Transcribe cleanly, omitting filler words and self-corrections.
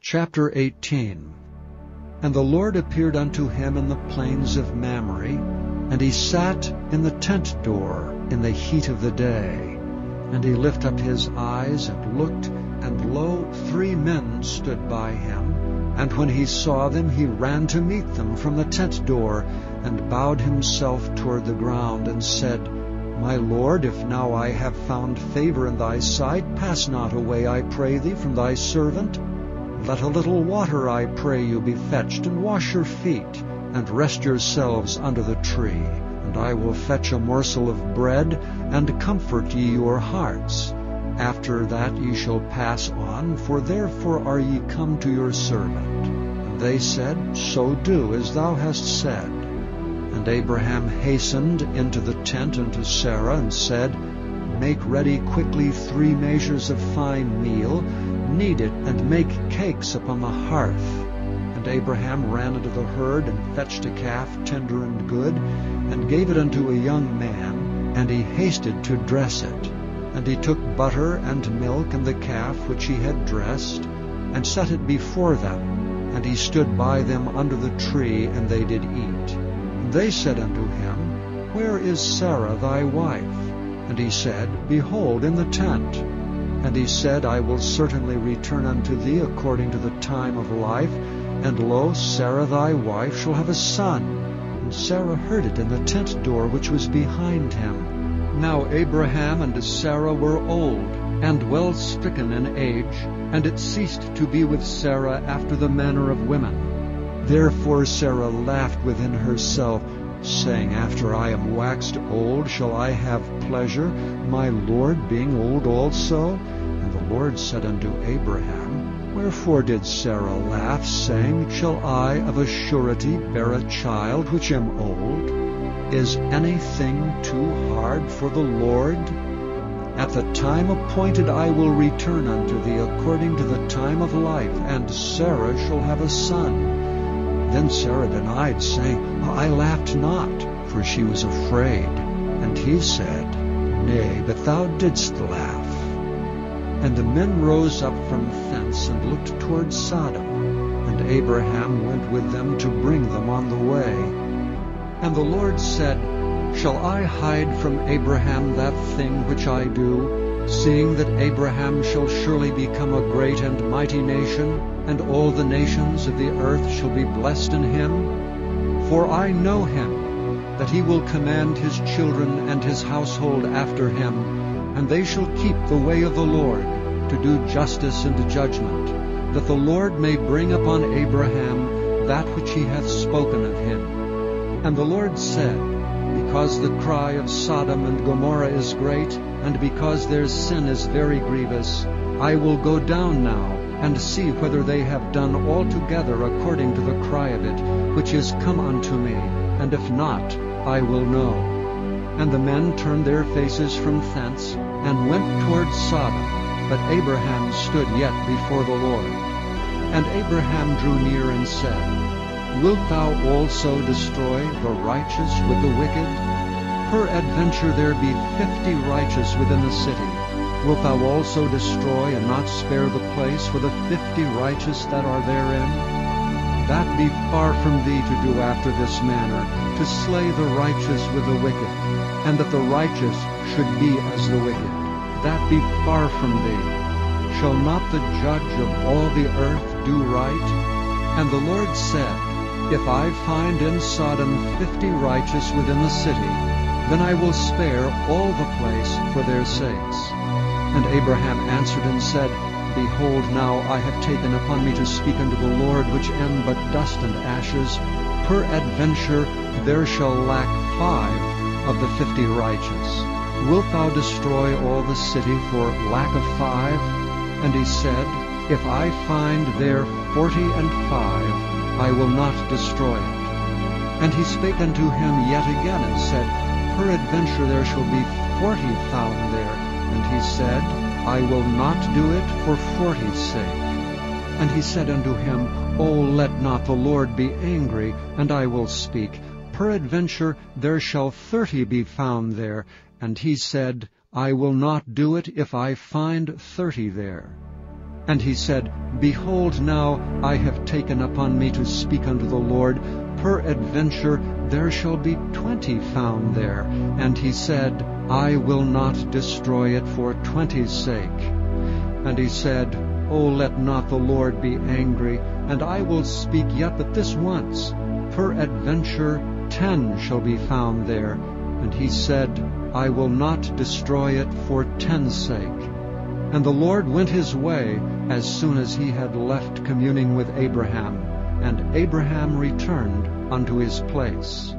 Chapter 18. And the Lord appeared unto him in the plains of Mamre, and he sat in the tent door in the heat of the day. And he lifted up his eyes and looked, and lo, 3 men stood by him. And when he saw them, he ran to meet them from the tent door, and bowed himself toward the ground, and said, My Lord, if now I have found favor in thy sight, pass not away, I pray thee, from thy servant. Let a little water, I pray you, be fetched, and wash your feet, and rest yourselves under the tree. And I will fetch a morsel of bread, and comfort ye your hearts. After that ye shall pass on, for therefore are ye come to your servant. And they said, So do as thou hast said. And Abraham hastened into the tent unto Sarah, and said, Make ready quickly 3 measures of fine meal, knead it, and make cakes upon the hearth. And Abraham ran into the herd, and fetched a calf tender and good, and gave it unto a young man, and he hasted to dress it. And he took butter and milk and the calf which he had dressed, and set it before them. And he stood by them under the tree, and they did eat. And they said unto him, Where is Sarah thy wife? And he said, Behold, in the tent. And he said, I will certainly return unto thee according to the time of life, and lo, Sarah thy wife shall have a son. And Sarah heard it in the tent door which was behind him. Now Abraham and Sarah were old, and well stricken in age, and it ceased to be with Sarah after the manner of women. Therefore Sarah laughed within herself, saying, After I am waxed old, shall I have pleasure, my Lord being old also? And the Lord said unto Abraham, Wherefore did Sarah laugh, saying, Shall I of a surety bear a child which am old? Is anything too hard for the Lord? At the time appointed I will return unto thee according to the time of life, and Sarah shall have a son. Then Sarah denied, saying, I laughed not, for she was afraid. And he said, Nay, but thou didst laugh. And the men rose up from thence, and looked toward Sodom. And Abraham went with them to bring them on the way. And the Lord said, Shall I hide from Abraham that thing which I do, seeing that Abraham shall surely become a great and mighty nation, and all the nations of the earth shall be blessed in him? For I know him, that he will command his children and his household after him, and they shall keep the way of the Lord, to do justice and judgment, that the Lord may bring upon Abraham that which he hath spoken of him. And the Lord said, Because the cry of Sodom and Gomorrah is great, and because their sin is very grievous, I will go down now, and see whether they have done altogether according to the cry of it, which is come unto me, and if not, I will know. And the men turned their faces from thence, and went toward Sodom, but Abraham stood yet before the Lord. And Abraham drew near and said, Wilt thou also destroy the righteous with the wicked? Peradventure there be 50 righteous within the city. Wilt thou also destroy and not spare the place for the 50 righteous that are therein? That be far from thee to do after this manner, to slay the righteous with the wicked, and that the righteous should be as the wicked. That be far from thee. Shall not the judge of all the earth do right? And the Lord said, If I find in Sodom 50 righteous within the city, then I will spare all the place for their sakes. And Abraham answered and said, Behold, now I have taken upon me to speak unto the Lord, which am but dust and ashes. Peradventure there shall lack 5 of the 50 righteous. Wilt thou destroy all the city for lack of 5? And he said, If I find there 45, I will not destroy it. And he spake unto him yet again, and said, Peradventure there shall be 40 found there. And he said, I will not do it for 40's sake. And he said unto him, O let not the Lord be angry, and I will speak. Peradventure there shall 30 be found there. And he said, I will not do it if I find 30 there. And he said, Behold, now I have taken upon me to speak unto the Lord. Peradventure there shall be 20 found there. And he said, I will not destroy it for 20's sake. And he said, O let not the Lord be angry, and I will speak yet but this once. Peradventure 10 shall be found there. And he said, I will not destroy it for 10's sake. And the Lord went his way as soon as he had left communing with Abraham, and Abraham returned unto his place.